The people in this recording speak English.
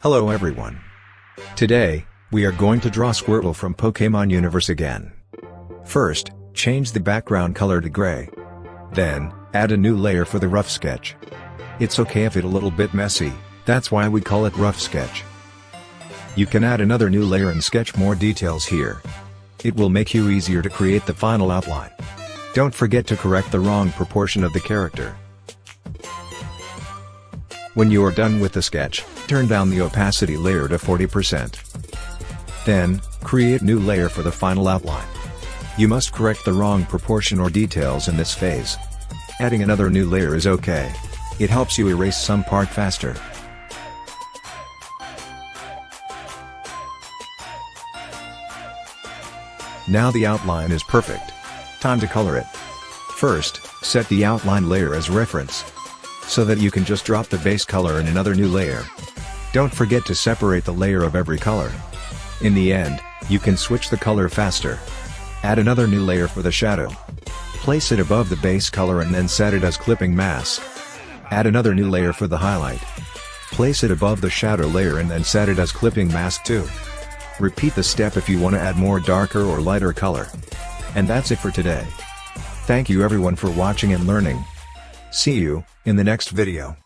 Hello everyone. Today, we are going to draw Squirtle from Pokémon Universe again. First, change the background color to gray. Then, add a new layer for the rough sketch. It's okay if it's a little bit messy, that's why we call it rough sketch. You can add another new layer and sketch more details here. It will make you easier to create the final outline. Don't forget to correct the wrong proportion of the character. When you are done with the sketch, turn down the opacity layer to 40%. Then, create new layer for the final outline. You must correct the wrong proportion or details in this phase. Adding another new layer is okay. It helps you erase some part faster. Now the outline is perfect. Time to color it. First, set the outline layer as reference, so that you can just drop the base color in another new layer. Don't forget to separate the layer of every color. In the end, you can switch the color faster. Add another new layer for the shadow. Place it above the base color and then set it as clipping mask. Add another new layer for the highlight. Place it above the shadow layer and then set it as clipping mask too. Repeat the step if you want to add more darker or lighter color. And that's it for today. Thank you everyone for watching and learning. See you in the next video.